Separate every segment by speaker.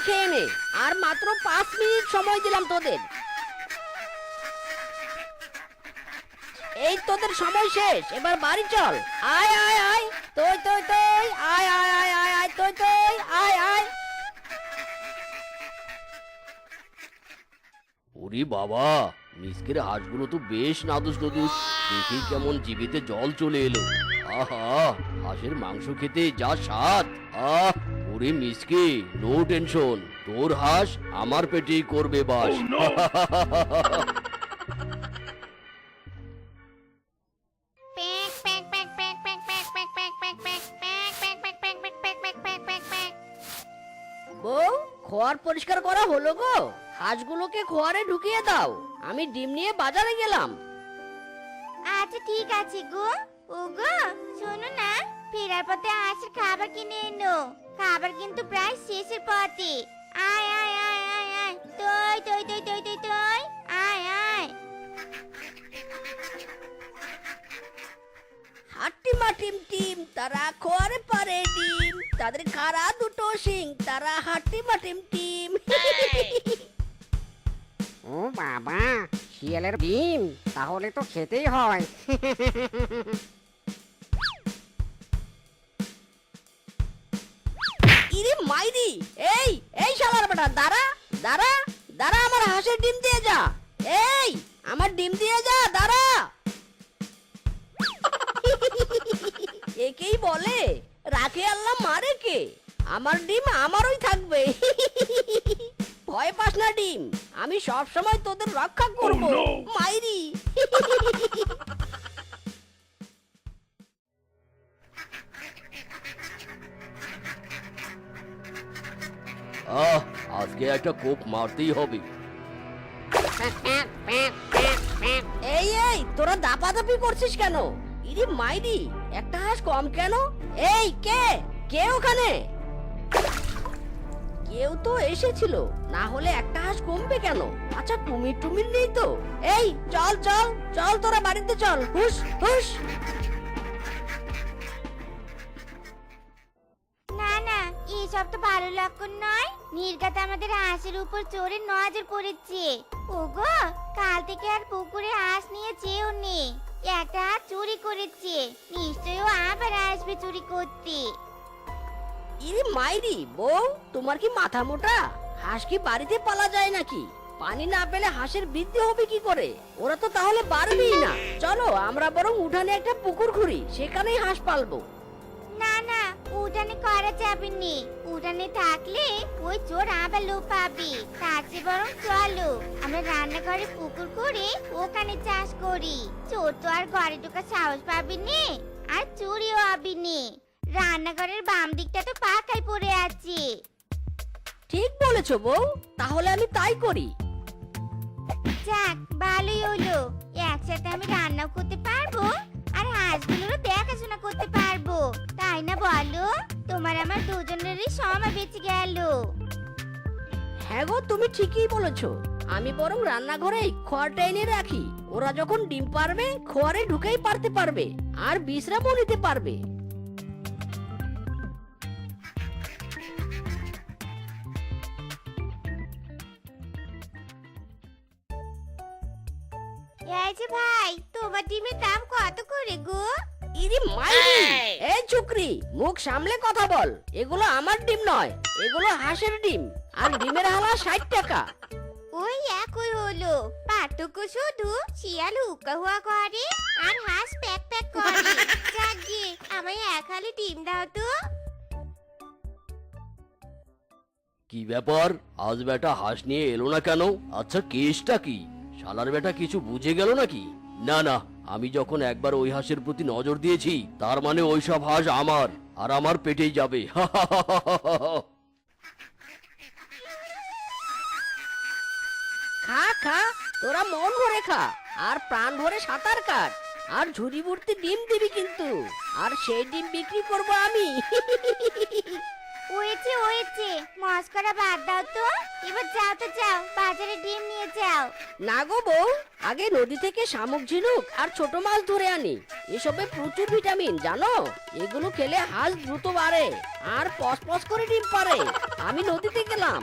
Speaker 1: খেয়ে নে। আর মাত্র 5 মিনিট সময় দিলাম তোদের। এই তোদের সময় শেষ, এবার বাড়ি চল। আয় আয় আয়, তুই তুই তুই আয় আয় আয় আয় আয়, তুই তুই আয় আয়।
Speaker 2: ওরে বাবা, মিসকের হাঁসগুলো তো বেশ নাদুস নদুস, দেখেই কেমন জিভেতে জল চলে এলো। আহা, হাঁসের মাংস খেতে যা স্বাদ। ওরে মিসকে, নো টেনশন, তোর হাঁস আমার পেটেই করবে বাস।
Speaker 1: বউ, খোয়ার পরিষ্কার করা হলো গো। হাঁসগুলোকে খোয়ারে ঢুকিয়ে দাও, আমি ডিম নিয়ে বাজারে গেলাম।
Speaker 3: আচ্ছা ঠিক আছে গো। ও গো, শোনো না, ফেরার পথে হাঁসের খাবার কিনে এনো। খাবার কিন্তু প্রায় শেষের পথে। আয় আয় আয় আয় আয়, তুই তুই তুই তুই তুই তুই আয় আয়।
Speaker 1: হাট্টিমা টিম টিম, তারা খোয়ারে পারে ডিম, তাদের খাড়া দুটো শিং, তারা হাট্টিমা টিম টিম।
Speaker 4: ও বাবা, শিয়ালের ডিম, তাহলে তো খেতেই হয়।
Speaker 1: ইরে মাইরি, এই এই শালার বেটা, দাঁড়া দাঁড়া দাঁড়া, আমার হাঁসের ডিম দিয়ে যা। এই, আমার ডিম দিয়ে যা, দাঁড়া। একেই বলে রাখে আল্লাহ মারে কে। আমার ডিম আমারই থাকবে। ভয় পাস না ডিম, আমি সব সময় তোদের রক্ষা করব। মাইরি।
Speaker 2: আজকে একটা কোপ মারতেই হবে।
Speaker 1: এই এই, তোরা দাপাদাপি করছিস কেন? ইরে মাইরি, একটা হাঁস কম কেন? এই কে কে ওখানে? কেউ তো এসেছিল, না হলে একটা হাঁস কমবে কেন? আচ্ছা, কুমির টুমির নেই তো? এই চল চল চল, তোরা বাড়িতে চল, হুস হুস।
Speaker 3: না না, এসব তো ভালো লক্ষণ নয়। নির্গাত আমাদের হাঁসের উপর চোরের নজর পড়েছে। ওগো, কাল থেকে আর পুকুরে হাঁস নিয়ে যেও নে। একটা হাঁস চুরি করেছে, নিশ্চয়ই ও আবার আসবে চুরি করতে।
Speaker 1: ইরে মাইরি, বউ তোমার কি মাথা মোটা? হাঁস কি বাড়িতে পালা যায় নাকি? পানি না পেলে হাঁসের বৃদ্ধি হবে কি করে? ওরা তো তাহলে বাড়বেই না। চলো আমরা বরং উঠানে একটা পুকুর খুঁড়ি, সেখানেই হাঁস পালবো।
Speaker 3: না না, উঠানে করা যাবে নি। উঠানে থাকলে ওই চোর আবার লোপ পাবে। তার চেয়ে বরং চলো আমরা রান্নাঘরে পুকুর করে ওখানে চাষ করি। চোর তো আর ঘরে ঢোকার সাহস পাবে নি, আর চুরিও হবে নি। রান্নাঘরের বাম দিকটা তো পাকাই পড়ে আছে।
Speaker 1: ঠিক বলেছো বউ, তাহলে আমি তাই করি।
Speaker 3: যাক, ভালোই হলো। একসাথে আমি রান্নাও করতে পারবো আর হাঁসগুলোরও দেখাশোনা করতে পারবো, তাই না বলো? তোমার আমার দুজনেরই সময় বেঁচে গেল।
Speaker 1: হ্যাঁ গো, তুমি ঠিকই বলেছো। আমি বরং রান্নাঘরেই খড়টা এনে রাখি। ওরা যখন ডিম পারবে, খড়ে ঢুকেই পারতে পারবে আর বিশ্রামও নিতে পারবে।
Speaker 3: এই যে ভাই, তোমার ডিমের দাম কত করে গো?
Speaker 1: ইরি মাইরি, এই চুকরি, মুখ সামলে কথা বল। এগুলো আমার ডিম নয়, এগুলো হাঁসের ডিম। আর ডিমের হালা 60 টাকা।
Speaker 3: ওই একই হলো, পার্থক্য শুধু শিয়াল হুক্কা হুয়া করে আর হাঁস প্যাক প্যাক করে। যাকে আমায় এক হালি ডিম দাও তো।
Speaker 2: কি ব্যাপার, আজ বেটা হাঁস নিয়ে এলো না কেন? আচ্ছা, কেসটা কি? শালার বেটা কিছু বুঝে গেল নাকি? না না, আমি যখন একবার ওই হাঁসের প্রতি নজর দিয়েছি, তার মানে ওইসব হাঁস আমার আর আমার পেটেই যাবে।
Speaker 1: খা খা, তোরা মন ভরে খা আর প্রাণ ভরে সাঁতার কাট। আর ঝুড়ি ভর্তি ডিম দিবি কিন্তু, আর সেই ডিম বিক্রি করব আমি।
Speaker 3: ওই হয়েছে হয়েছে, মস্করা বাদ দাও তো। এবার যাও তো যাও, বাজারে ডিম নিয়ে যাও।
Speaker 1: না গো বউ, আগে নদী থেকে শামুক ঝিনুক আর ছোট মাছ ধরে আনি। এসবে প্রচুর ভিটামিন জানো, এগুলো খেলে হাঁস দ্রুত বাড়ে আর পস করে ডিম পারে। আমি নদীতে গেলাম।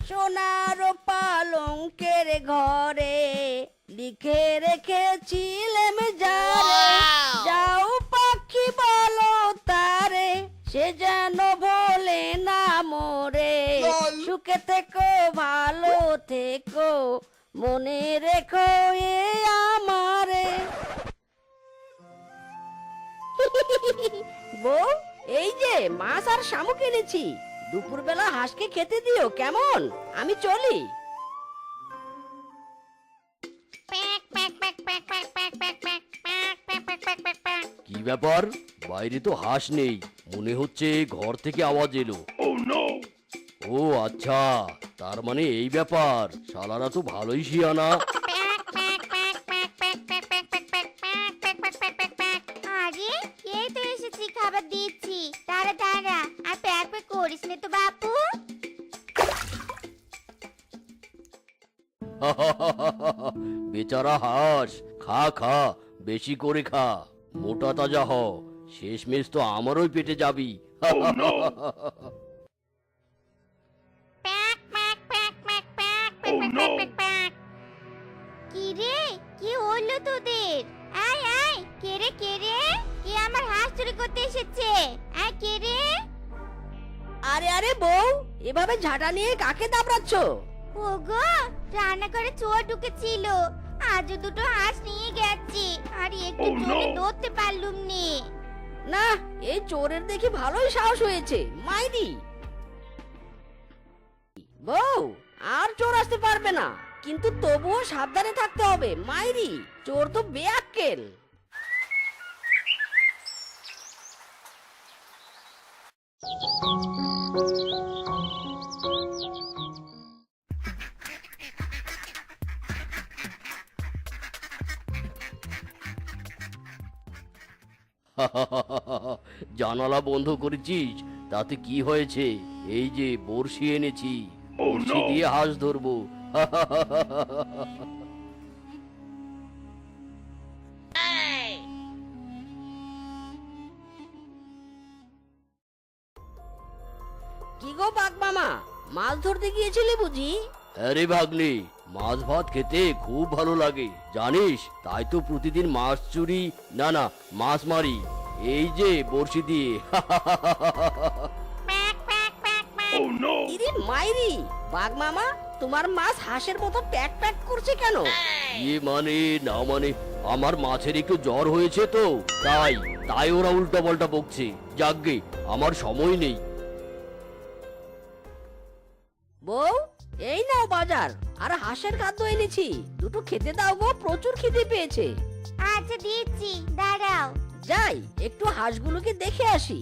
Speaker 1: সোনার পালঙ্কের ঘরে লিখে রেখেছিলাম যারে, যাও পাখি বলো তারে, সে যেন বলে না মোরে। সুখে থেকো ভালো থেকো, মনে রেখো এ আমারে। বউ, এই যে মাছ আর শামুক এনেছি, দুপুরবেলা হাঁসকে খেতে দিও কেমন? আমি চলি।
Speaker 2: কি ব্যাপার, বাইরে তো হাঁস নেই, মনে হচ্ছে ঘর থেকে আওয়াজ এলো। ও আচ্ছা, তার মানে এই ব্যাপার। শালারা তো ভালোই শিয়ানা।
Speaker 3: আরে এই তো এসেছি, খাবার দিচ্ছি। দাঁড়া দাঁড়া, আর প্যাক প্যাক করিস নে তো বাপু।
Speaker 2: বেচারা হাঁস, খা খা, বেশি করে খা, মোটা তাজা হ, শেষমেশ তো আমারই পেটে যাবি।
Speaker 3: কি রে, কি হলো তোদের? আয় আয়, কে রে কে রে? কে আমার হাঁস চুরি করতে এসেছে? আয় কে রে?
Speaker 1: আরে আরে বউ, এভাবে ঝাঁটা নিয়ে কাকে দাবড়াচ্ছ?
Speaker 3: ওগো, রান্না করে চোর ঢুকেছিল, আজও দুটো হাঁস নিয়ে গেছে, আর একটু জোরে ধরতে পারলুম নে।
Speaker 1: না, এই চোরের দেখি ভালোই সাহস হয়েছে, মাইরি। বউ, আর চোর আসতে পারবে না, কিন্তু তবুও সাবধানে থাকতে হবে, মাইরি। চোর তো বেয়াক্কেল।
Speaker 2: জানালা বন্ধ করেছিস, তাতে কি হয়েছে? এই যে বড়শি এনেছি, বড়শি দিয়ে হাঁস ধরবো।
Speaker 1: কি গো বাঘ মামা, মাছ ধরতে গিয়েছিলি বুঝি?
Speaker 2: আরে ভাগ্নে, মাছ ভাত খেতে খুব ভালো লাগে জানিস, তাই তো প্রতিদিন মাছ চুরি, না না, মাছ মারি, এই যে বড়শি দিয়ে।
Speaker 1: ইরে মাইরি, বাঘ মামা, তোমার মাছ হাঁসের মতো প্যাক প্যাক করছে কেন?
Speaker 2: মানে না মানে, আমার মাছের একটু জ্বর হয়েছে তো, তাই তাই ওরা উল্টা পাল্টা বকছে। যাকগে, আমার সময় নেই।
Speaker 1: বউ, এই নাও বাজার, আর হাঁসের খাদ্য এনেছি, দুটো খেতে দাও গো, প্রচুর খিদে পেয়েছে।
Speaker 3: আচ্ছা দিচ্ছি, দাঁড়াও।
Speaker 1: যাই একটু হাঁসগুলোকে দেখে আসি।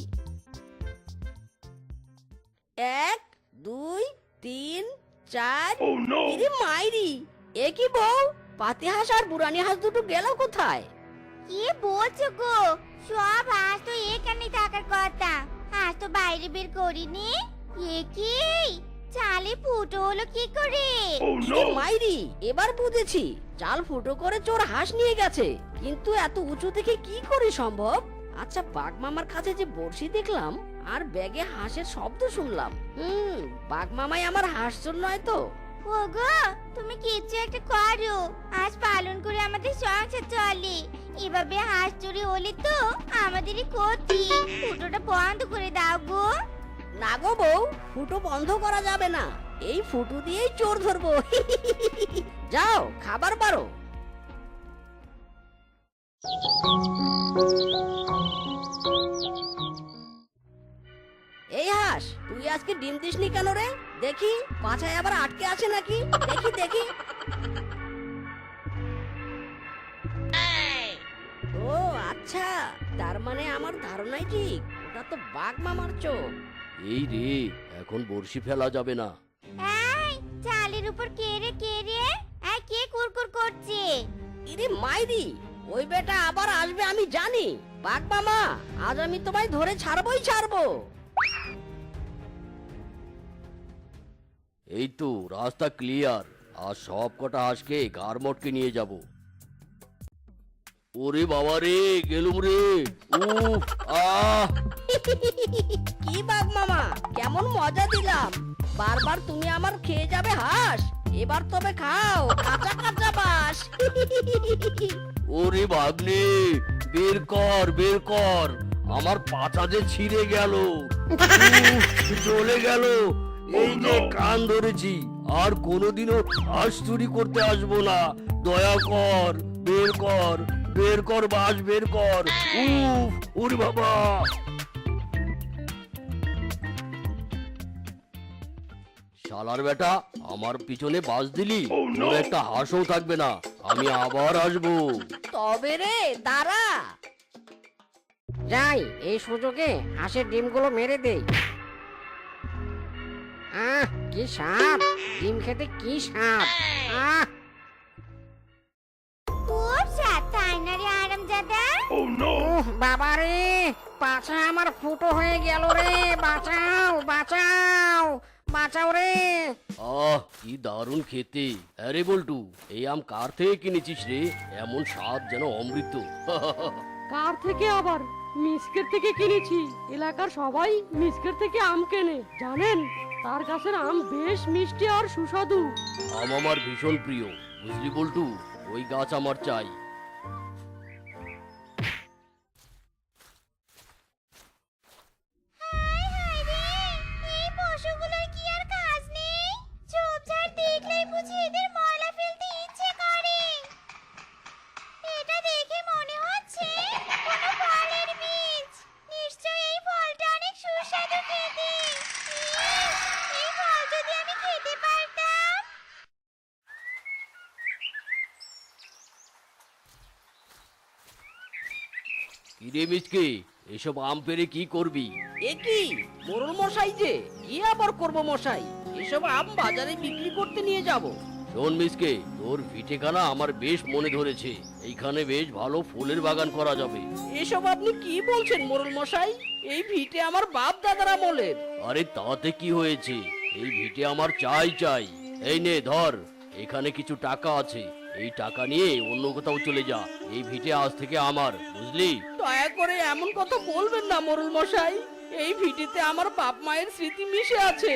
Speaker 1: 1 2 3 4। ইরে মাইরি, এ কি বউ, পাতি হাঁস আর বুড়ানি হাঁস দুটো গেল কোথায়?
Speaker 3: কি বলছো গো? সব হাঁস তো এখানে থাকার কথা, হাঁস তো বাইরে বের করিনি। এ কি, চালে ফুটো হলো কি করে?
Speaker 1: ইরে মাইরি, এবার বুঝেছি, চাল ফুটো করে চোর হাঁস নিয়ে গেছে, কিন্তু এত উঁচু থেকে কি করে সম্ভব? আচ্ছা, বাঘ মামার কাছে যে বড়শি দেখলাম আর ব্যাগে হাঁসের শব্দ শুনলাম, বাঘ মামাই আমার হাঁস চোর নয় তো?
Speaker 3: ওগো, তুমি কিছু একটা করো, হাঁস পালন করে আমাদের সংসার চলে। এভাবে হাঁস চুরি হলে তো আমাদেরই ক্ষতি। ফুটোটা বন্ধ করে দাও গো।
Speaker 1: না গো বউ, ফুটো বন্ধ করা যাবে না, এই ফুটো দিয়েই চোর ধরবো। যাও খাবার বারো। এই হাঁস, তুই আজকে ডিম দিসনি কেন রে? দেখি পাছায় আবার আটকে আছে নাকি, দেখি দেখি। ও আচ্ছা, তার মানে আমার ধারণাই ঠিক, ওটা তো বাঘ মামার চোখ।
Speaker 2: এই রে, এখন বড়শি ফেলা যাবে না।
Speaker 3: এই, চালের উপর কে রে কে রে? এই কে কুরকুর করছে?
Speaker 1: ইরে মাইরি, ওই বেটা আবার আসবে আমি জানি। বাঘ মামা, আজ আমি তোমায় ধরে ছাড়বই ছাড়বো।
Speaker 2: এই তো রাস্তা ক্লিয়ার। আর সব কটা হাঁসকে গার মটকে নিয়ে যাব। ওরে বাবা রে, গেলুম রে। উফ, আহ
Speaker 1: কি বাঘ মামা, কেমন মজা দিলাম। বারবার তুমি আমার খেয়ে যাবে হাঁস। এবার তবে খাও কাঁচা কাঁচা বাস।
Speaker 2: ওরে ভাগ্নে, বের কর বের কর। আমার পাছা যে ছিঁড়ে গেল, চলে গেল। এই যে কান ধরেছি, আর কোনোদিনও হাঁস চুরি করতে আসবো না। দয়া কর, বের কর বের কর বাস বের কর। উফ, ওরে বাবা। শালার বেটা, আমার পিছনে বাস দিলি, তোর একটা হাঁসও থাকবে না। আমি আবার আসবো।
Speaker 1: তবে রে দাঁড়া।
Speaker 4: যাই, এই সুযোগে হাঁসের ডিমগুলো মেরে দেই। কি স্বাদ! ডিম খেতে কি স্বাদ!
Speaker 3: খুব স্বাদ, তাই না রে আরামজাদা?
Speaker 4: বাবা রে, পাছা আমার ফুটো হয়ে গেল রে। বাঁচাও বাঁচাও বাঁচাও রে।
Speaker 2: আহ, কি দারুণ খেতে। আরে বল্টু, এই আম কার থেকে কিনেছিস রে? এমন স্বাদ যেন অমৃত।
Speaker 5: কার থেকে আবার? মিসকের থেকে কিনেছি। এলাকার সবাই মিসকের থেকে আম কেনে, জানেন? তার গাছের আম বেশ মিষ্টি আর সুস্বাদু।
Speaker 2: আম আমার ভীষণ প্রিয়, বুঝলি বল্টু? ওই গাছ আমার চাই।
Speaker 3: হায় হায় রে, এই পশুগুলোর কি আর কাজ নেই? ঝোপঝাড় দেখলেই বুঝি এদের ময়লা ফেলতে ইচ্ছে করে। এটা দেখে মনে হচ্ছে কোনো ফলের বীজ। নিশ্চয়ই এই ফলটা অনেক সুস্বাদু খেতে। ইস, এই ফল যদি আমি খেতে পারতাম।
Speaker 2: কিরে মিচকে, এসব আম পেরে কি করবি?
Speaker 1: এ কি মোরল মশাই যে, কি আবার করব মশাই? এসব আম বাজারে বিক্রি করতে নিয়ে যাব।
Speaker 2: শোন মিচকে, তোর ভিটেখানা আমার বেশ মনে ধরেছে। এইখানে বেশ ভালো ফুলের বাগান করা যাবে।
Speaker 1: এসব আপনি কি বলছেন মোরল মশাই? এই ভিটে আমার বাপ দাদার আমলের।
Speaker 2: আরে তাতে কি হয়েছে? এই ভিটে আমার চাই চাই। এই নে ধর, এখানে কিছু টাকা আছে। এই টাকা নিয়ে অন্য কোথাও চলে যা। এই ভিটে আজ থেকে আমার, বুঝলি?
Speaker 1: দয়া করে এমন কথা বলবেন না মোরল মশাই। এই ভিটেতে আমার বাপ মায়ের স্মৃতি মিশে আছে।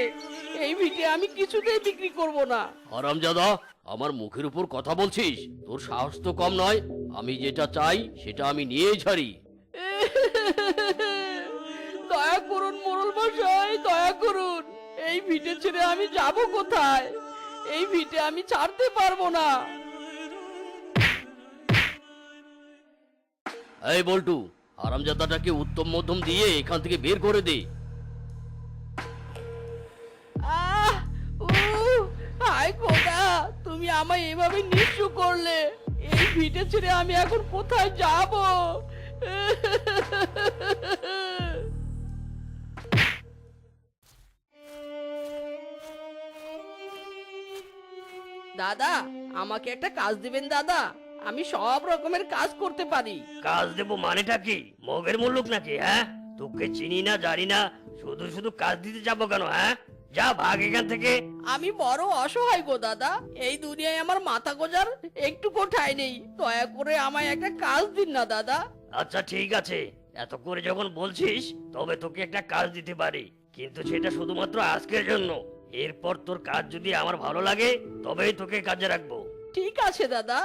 Speaker 1: এই ভিটে আমি কিছুতেই বিক্রি করব না।
Speaker 2: হারামজাদা, আমার মুখের উপর কথা বলছিস? তোর সাহস তো কম নয়। আমি যেটা চাই সেটা আমি নিয়েই ছাড়ি।
Speaker 1: দয়া করুন মোরল মশাই, দয়া করুন। এই ভিটে ছেড়ে আমি যাব কোথায়? এই ভিটে আমি ছাড়তে পারবো না।
Speaker 2: এই বল্টু, হারামজাদাটাকে উত্তম মধ্যম দিয়ে এখান থেকে বের করে দে।
Speaker 1: আহ, হায় খোদা, তুমি আমায় এভাবে নিঃস্ব করলে। এই ভিটে ছেড়ে আমি এখন কোথায় যাব? দাদা, আমাকে একটা কাজ দিবেন দাদা। আমি সব রকমের কাজ করতে পারি।
Speaker 2: কাজ দেবো মানেটা কি? মগের মুল্লুক নাকি? হ্যাঁ, তোকে চিনি না জানি না, শুধু শুধু কাজ দিতে যাবো কেন? হ্যাঁ, যা ভাগ এখান থেকে।
Speaker 1: আমি বড় অসহায় গো দাদা। এই দুনিয়ায় আমার মাথা গোজার একটু ঠাঁই নেই। দয়া করে আমায় একটা কাজ দিন না দাদা।
Speaker 2: আচ্ছা ঠিক আছে, এত করে যখন বলছিস তবে তোকে একটা কাজ দিতে পারি, কিন্তু সেটা শুধুমাত্র আজকের জন্য। এরপর তোর কাজ যদি আমার ভালো লাগে তবেই তোকে কাজে রাখবো।
Speaker 1: ঠিক আছে দাদা।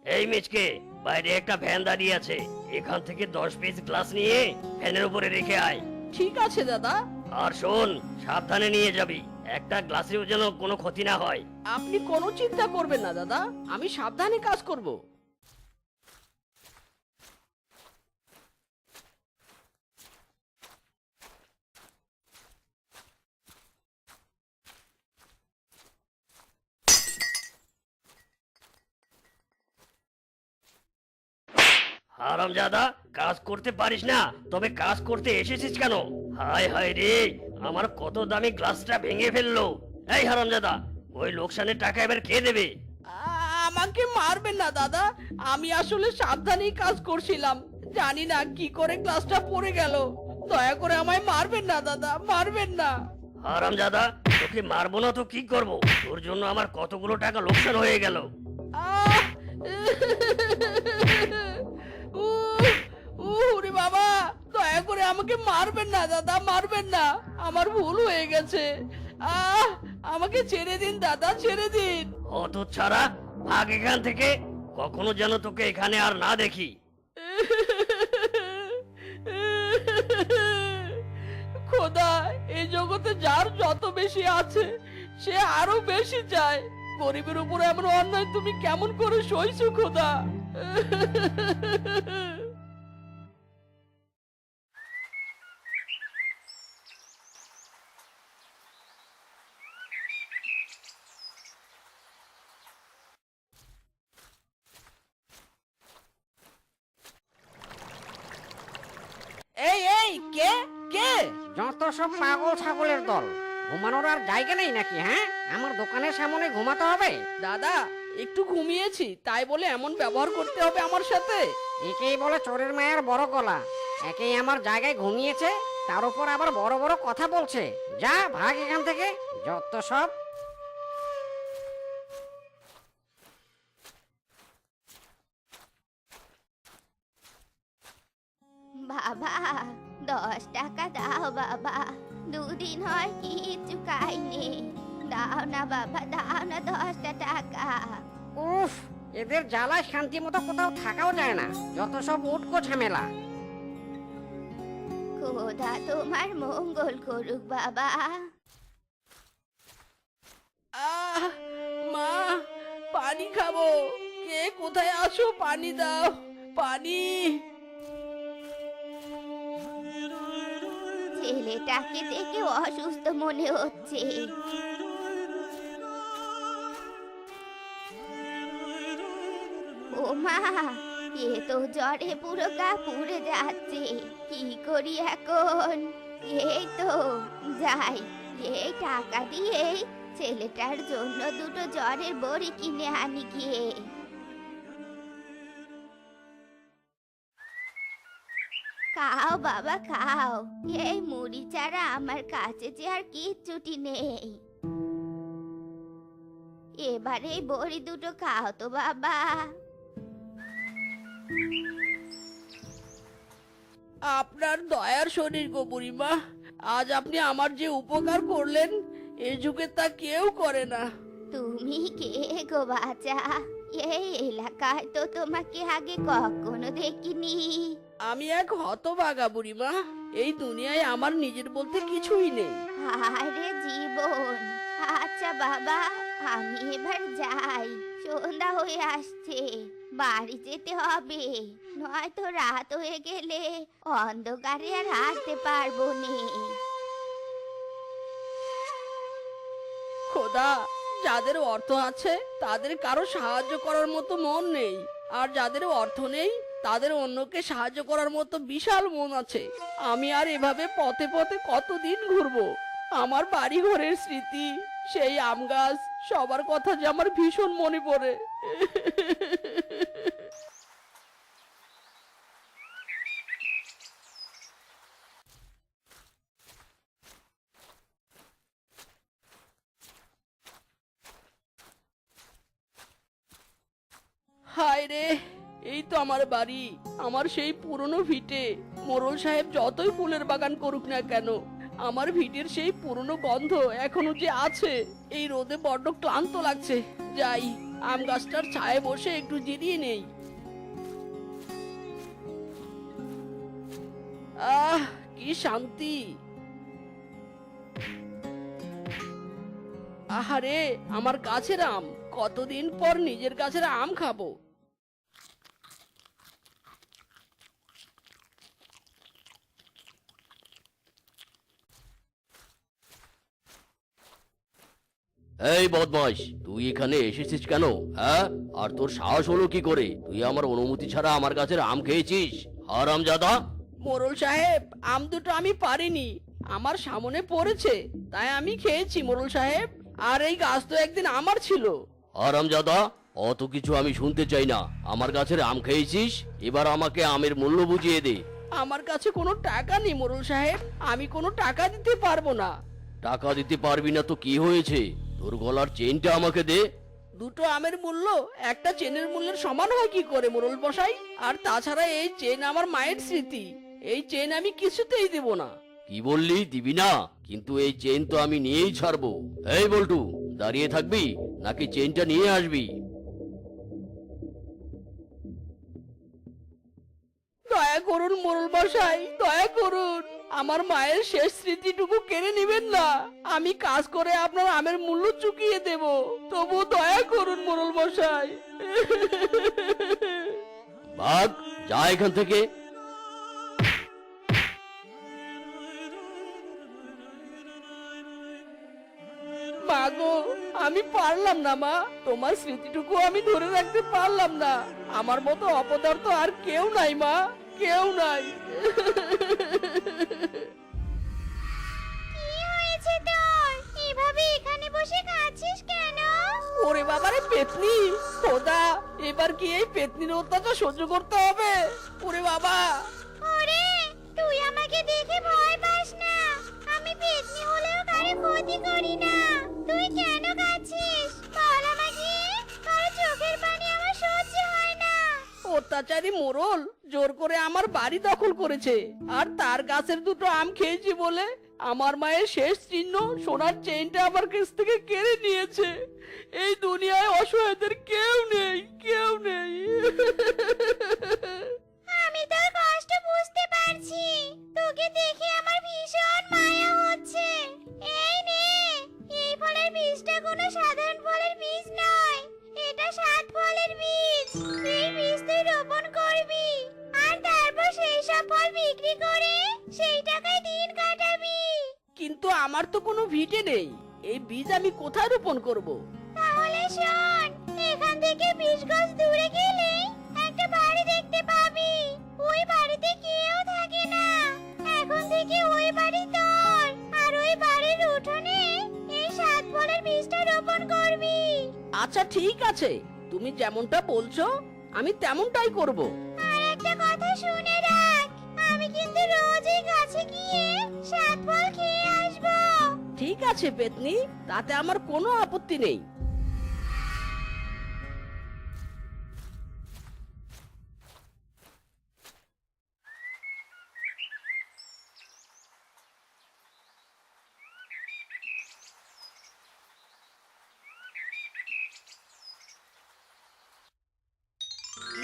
Speaker 2: এই মিচকে, বাইরে একটা ভ্যান দাঁড়িয়ে আছে। এখান থেকে 10 পিস গ্লাস নিয়ে ফ্যানের উপরে রেখে আয়।
Speaker 1: ঠিক আছে দাদা।
Speaker 2: আর শোন, সাবধানে নিয়ে যাবি। একটা গ্লাসেও যেন কোনো ক্ষতি না হয়।
Speaker 1: আপনি কোনো চিন্তা করবেন না দাদা, আমি সাবধানে কাজ করব।
Speaker 2: হারামজাদা, কাজ করতে পারিস না, তবে কাজ করতে এসেছিস কেন? হায় হায় রে, আমার কত দামি গ্লাসটা ভেঙে ফেললো। এই হারামজাদা, ওই লোকসানের টাকা এবার কে দেবে?
Speaker 1: আমাকে মারবেন না দাদা, আমি আসলে সাবধানেই কাজ করছিলাম, জানি না কি করে ক্লাসটা পড়ে গেল। দয়া করে আমায় মারবেন না দাদা, মারবেন না।
Speaker 2: হারামজাদা, তোকে মারবো না তো কি করব? তোর জন্য আমার কতগুলো টাকা লোকসান হয়ে গেল।
Speaker 1: আহ! ওরে বাবা, দয়া করে আমাকে মারবেন না দাদা, মারবেন না, আমার ভুল হয়ে গেছে। আমাকে ছেড়ে দিন দাদা, ছেড়ে দিন।
Speaker 2: অত ছাড়া ভাগ এখান থেকে, কখনো যেন তোকে এখানে আর না দেখি।
Speaker 1: খোদা, এই জগতে যার যত বেশি আছে সে আরো বেশি চায়। গরিবের উপর এমন অন্যায় তুমি কেমন করে সইছো খোদা? এই এই, কে কে?
Speaker 4: যত সব পাগল ছাগলের দল, ঘুমানোর আর জায়গা নেই নাকি? হ্যাঁ, আমার দোকানের সামনে ঘুমাতে হবে?
Speaker 1: দাদা, একটু ঘুমিয়েছি, তাই বলে এমন ব্যবহার করতে হবে আমার সাথে?
Speaker 4: একেই বলে চোরের মায়ের বড় গলা। একেই আমার জায়গায় ঘুমিয়েছে, তার উপর আবার বড় বড় কথা বলছে। যা, ভাগ এখান থেকে, যত সব।
Speaker 3: বাবা, 10 টাকা দাও বাবা, দুদিন হয় কিচ্ছু খাইনি। দাও না বাবা, দাও না 10টা টাকা।
Speaker 4: উফ, এদের জ্বালায় শান্তি মতো কোথাও থাকাও যায় না, যত সব উটকো ঝামেলা।
Speaker 3: খোদা তোমার মঙ্গল করুক বাবা।
Speaker 1: মা, পানি খাবো। কে কোথায় আছো? পানি দাও, পানি।
Speaker 3: ছেলেটাকে দেখে অসুস্থ মনে হচ্ছে। ও মা, এ তো জ্বরে পুরো গা পুড়ে যাচ্ছে, কি করি এখন? এই তো যাই, এই টাকা দিয়ে ছেলেটার জন্য দুটো জ্বরের বড়ি কিনে আনি গিয়ে। খাও বাবা খাও, এই মুড়ি ছাড়া আমার কাছে যে আর কিচ্ছুটি নেই। এবারে এই বড়ি দুটো খাও তো বাবা।
Speaker 1: আপনার দয়ার শরীর গো বুড়িমা, আজ আপনি আমার যে উপকার করলেন এই যুগে তা কেউ করে না।
Speaker 3: তুমি কে গো বাচ্চা? এই এলাকায় তো তোমাকে আগে কখনো দেখিনি।
Speaker 1: আমি এক হতভাগা বুড়িমা, এই দুনিয়ায় আমার নিজের বলতে কিছুই নেই।
Speaker 3: আরে জীবন, আচ্ছা বাবা, আমি এবার যাই, সন্ধ্যা হয়ে আসছে, বাড়ি যেতে হবে, নয়তো রাত হয়ে গেলে অন্ধকারে আর হাঁটতে পারবো নে।
Speaker 1: খোদা, যাদের অর্থ আছে তাদের কারো সাহায্য করার মতো মন নেই, আর যাদের অর্থ নেই তাদের অন্যকে সাহায্য করার মতো বিশাল মন আছে। আমি আর এভাবে পথে পথে কতদিন ঘুরবো? আমার বাড়ি ঘরের স্মৃতি, সেই আম গাছ, সবার কথা যে আমার ভীষণ মনে পড়ে। হায় রে, এই তো আমার বাড়ি, আমার সেই পুরনো ভিটে। মোড়ল সাহেব যতই ফুলের বাগান করুক না কেন, আমার ভিটের সেই পুরনো গন্ধ এখনো যে আছে। এই রোদে বড্ড ক্লান্ত লাগছে, যাই আম গাছটার ছায়ে বসে একটু জিরিয়ে নেই। আহ, কি শান্তি! আহারে, আমার গাছের আম, কতদিন পর নিজের গাছের আম খাবো।
Speaker 2: এই বদমাস, তুই এখানে এসেছিস কেন? হ্যাঁ, আর তোর সাহস হলো কি করে? তুই আমার অনুমতি ছাড়া আমার গাছের আম খেয়েছিস, হারামজাদা!
Speaker 1: মোড়ল সাহেব, আম দুটো আমি পারিনি, আমার সামনে পড়েছে, তাই আমি খেয়েছি মোড়ল সাহেব। আর এই গাছ তো একদিন আমার ছিল।
Speaker 2: হারামজাদা, অত কিছু আমি শুনতে চাই না। আমার গাছের আম খেয়েছিস, এবার আমাকে আমের মূল্য বুঝিয়ে দে।
Speaker 1: আমার কাছে কোনো টাকা নেই মোড়ল সাহেব, আমি কোনো টাকা দিতে পারবো না।
Speaker 2: টাকা দিতে পারবি না তো কি হয়েছে? তোর গলার চেইনটা আমাকে দে।
Speaker 1: দুটো আমের মূল্য একটা চেনের মূল্যের সমান হয় কি করে মোড়ল মশাই? আর তাছাড়া এই চেন আমার মায়ের স্মৃতি, এই চেন আমি কিছুতেই দেব না।
Speaker 2: কি বললি, দিবি না? কিন্তু এই চেইন তো আমি নিয়েই ছাড়বো। এই বল্টু, দাঁড়িয়ে থাকবি নাকি চেইনটা নিয়ে আসবি?
Speaker 1: দয়া করুন মোড়ল মশাই, দয়া করুন, আমার মায়ের শেষ স্মৃতিটুকু কেড়ে নেবেন না। আমি কাজ করে আপনার আমের মূল্য চুকিয়ে দেব, তবু দয়া করুন মোড়ল মশাই।
Speaker 2: ভাগ, যা এখান থেকে।
Speaker 1: মা গো, আমি পারলাম না মা, তোমার স্মৃতিটুকু আমি ধরে রাখতে পারলাম না। আমার মতো অপদার্থ আর কেউ নাই মা, কেউ নাই।
Speaker 3: কি হয়েছে তোর? এভাবে এখানে বসে কাঁদছিস কেন?
Speaker 1: ওরে বাবারে পেতনি, খোদা, এবার কি এই পেতনির অত্যাচার সহ্য করতে হবে? ওরে বাবা।
Speaker 3: ওরে, তুই আমাকে দেখে ভয় পাস না। আমি পেতনি হলেও কারো ক্ষতি করি না। তুই কেন কাঁদছিস বল আমাকে? তোর চোখের পানি আমার সহ্য হয় না।
Speaker 1: অত্যাচারী মোড়ল জোর করে আমার বাড়ি দখল করেছে, আর তার গাছের দুটো আম খেয়েছি বলে আমার মায়ের শেষ চিহ্ন সোনার চেইনটা আমার কাছ থেকে কেড়ে নিয়েছে। এই দুনিয়ায় অসহায়দের কেউ নেই, কেউ নেই।
Speaker 3: আমি তোর কষ্ট বুঝতে পারছি। তোকে দেখে আমার ভীষণ মায়া হচ্ছে। এই নে, এই ফলের বীজটা কোনো সাধারণ ফলের বীজ নয়, এটা 7 ফলের বীজ। এই বীজ তুই রোপণ করবি, আর তারপর সেই সব ফল বিক্রি করে সেই টাকায় দিন কাটাবি।
Speaker 1: কিন্তু আমার তো কোনো ভিটে নেই, এই বীজ আমি কোথায় রোপণ করব?
Speaker 3: তাহলে শোন, এখান থেকে 20 গজ দূরে গেলে একটা বাড়ি দেখতে পাবি। ওই বাড়িতে কেউ থাকে না। এখন থেকে ওই বাড়ি তোর, আর ওই বাড়ির উঠোনে এই 7 ফলের বীজটা রোপণ করবি।
Speaker 1: আচ্ছা ঠিক আছে, তুমি যেমনটা বলছো আমি তেমনটাই করব।
Speaker 3: আর একটা কথা শুনে রাখ, আমি কিন্তু রোজ এই গাছে গিয়ে 7 ফল খেয়ে আসবো।
Speaker 1: ঠিক আছে পেতনি, তাতে আমার কোনো আপত্তি নেই।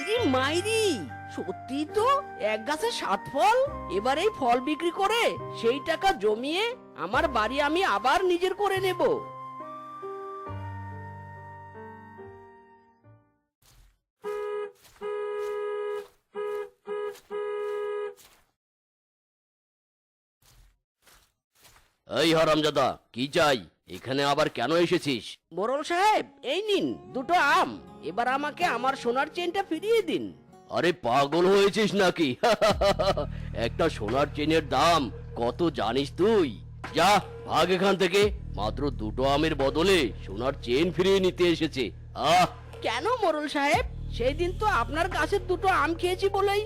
Speaker 1: ইরে মাইরি, সত্যি তো এক গাছে 7 ফল। এবার এই ফল বিক্রি করে সেই টাকা জমিয়ে আমার বাড়ি আমি আবার নিজের করে নেব।
Speaker 2: এই হারামজাদা, কি চাই? এখানে আবার কেন এসেছিস?
Speaker 1: মোড়ল সাহেব, এই নিন দুটো আম, এবার আমাকে আমার সোনার চেনটা ফিরিয়ে দিন।
Speaker 2: আরে পাগল হয়েছিস নাকি? একটা সোনার চেনের দাম কত জানিস তুই? যা, ভাগ এখান থেকে। মাত্র দুটো আমের বদলে সোনার চেন ফিরিয়ে নিতে এসেছে। আহ,
Speaker 1: কেন মোড়ল সাহেব? সেই দিন তো আপনার গাছের দুটো আম খেয়েছি বলেই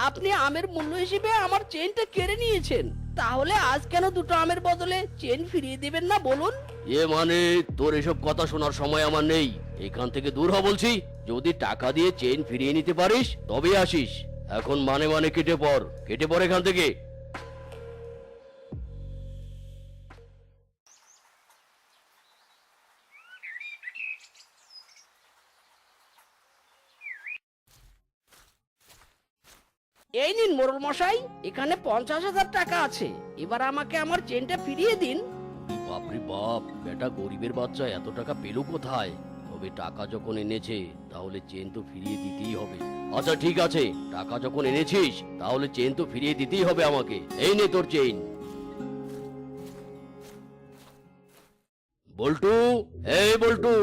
Speaker 1: আপনি আমের মূল্য হিসেবে আমার চেনটা কেড়ে নিয়েছেন। তাহলে আজ কেন দুটো আমের বদলে চেন ফিরিয়ে দিবেন না বলুন?
Speaker 2: এ মানে, তোর এসব কথা শোনার সময় আমার নেই। এখান থেকে দূর হ বলছি। যদি টাকা দিয়ে চেন ফিরিয়ে নিতে পারিস তবে আসিস। এখন মানে মানে কেটে পড় এখান থেকে।
Speaker 1: এই নিন মোড়ল মশাই, এখানে 50,000 টাকা আছে, এবার আমাকে আমার চেনটা ফিরিয়ে দিন।
Speaker 2: বাপরে বাপ, বেটা গরিবের বাচ্চা এত টাকা পেলো কোথায়? তবে টাকা যখন এনেছে তাহলে চেন তো ফিরিয়ে দিতেই হবে। আচ্ছা ঠিক আছে, টাকা যখন এনেছিস তাহলে চেন তো ফিরিয়ে দিতেই হবে আমাকে। এই নে তোর চেন। বল্টু, এই বল্টু,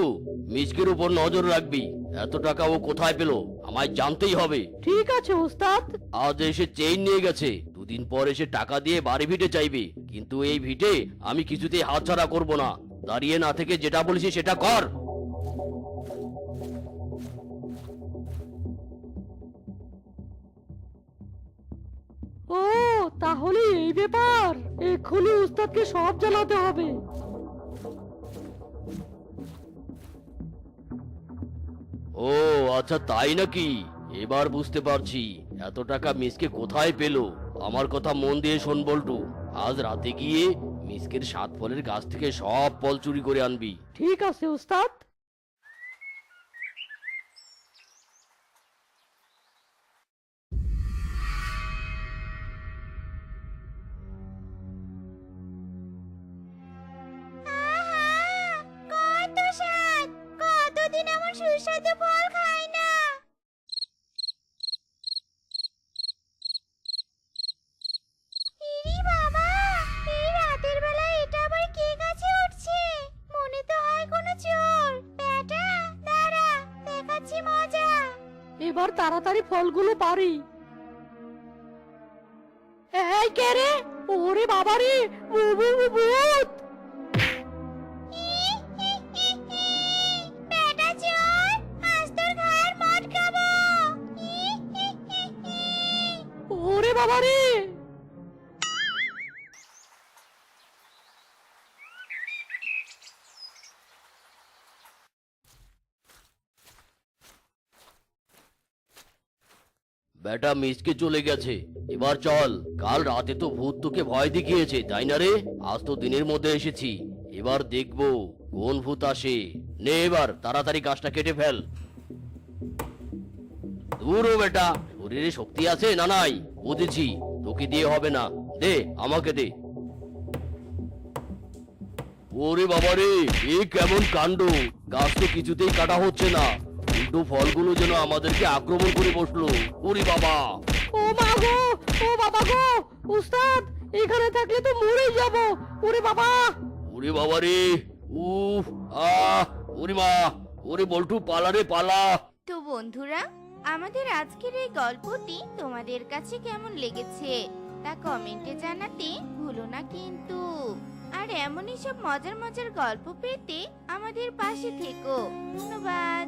Speaker 2: মিসকের উপর নজর রাখবি। এত টাকা ও কোথায় পেলো আমায় জানতেই হবে।
Speaker 5: ঠিক আছে ওস্তাদ।
Speaker 2: আজ এসে চেইন নিয়ে গেছে, দুদিন পর এসে টাকা দিয়ে বাড়ি ভিটে চাইবে, কিন্তু এই ভিটে আমি কিছুতেই হাতছাড়া করব না। দাঁড়িয়ে না থেকে যেটা বলেছি সেটা কর।
Speaker 5: ও তাহলে এই ব্যাপার, এক্ষুনি উস্তাদকে সব জানাতে হবে।
Speaker 2: ও আচ্ছা তাই নাকি, এবার বুঝতে পারছি এত টাকা মিসকে কোথায় পেলো। আমার কথা মন দিয়ে শোন বল্টু, আজ রাতে গিয়ে মিসকের 7 ফলের গাছ থেকে সব ফল চুরি করে আনবি।
Speaker 5: ঠিক আছে উস্তাদ।
Speaker 3: আহা, কত স্বাদ! কতদিন এমন সুস্বাদু ফল খাই না। ইরি বাবা, এই রাতের বেলা এটা আবার কে গাছে উঠছে? মনে তো হয় কোনো চোর। বেটা দাঁড়া, দেখাচ্ছি মজা।
Speaker 5: এবার তাড়াতাড়ি ফলগুলো পারি। এই কে রে? ওরে বাবা রে, ভূত!
Speaker 3: বেটা চোর, আজ তোর ঘাড় মটকাবো।
Speaker 5: ওরে বাবা রে!
Speaker 2: বেটা মিসকে চলে গেছে, এবার চল। কাল রাতে তো ভূত তোকে ভয় দেখিয়েছে তাই না রে? আজ তো দিনের মধ্যে এসেছি, এবার দেখবো কোন ভূত আসে। নে এবার তাড়াতাড়ি গাছটা কেটে ফেল। দূর ও বেটা, শরীরে শক্তি আছে না নাই বুঝেছি, তোকে দিয়ে হবে না, দে আমাকে দে। ওরে বাবা রে, এ কেমন কাণ্ড! গাছ তো কিছুতেই কাটা হচ্ছে না, উল্টো ফলগুলো যেন আমাদেরকে আক্রমণ করে বসলো। ওরে বাবা!
Speaker 5: ও মা গো, ও বাবা গো! উস্তাদ, এখানে থাকলে তো মরেই যাব। ওরে বাবা!
Speaker 2: ওরে বাবা রে! উফ! আহ! ওরে মা! ওরে বল্টু, পালা রে পালা!
Speaker 3: তো বন্ধুরা, আমাদের আজকের এই গল্পটি তোমাদের কাছে কেমন লেগেছে তা কমেন্টে জানাতে ভুলো না কিন্তু। আর এমনই সব মজার মজার গল্প পেতে আমাদের পাশে থেকো। ধন্যবাদ।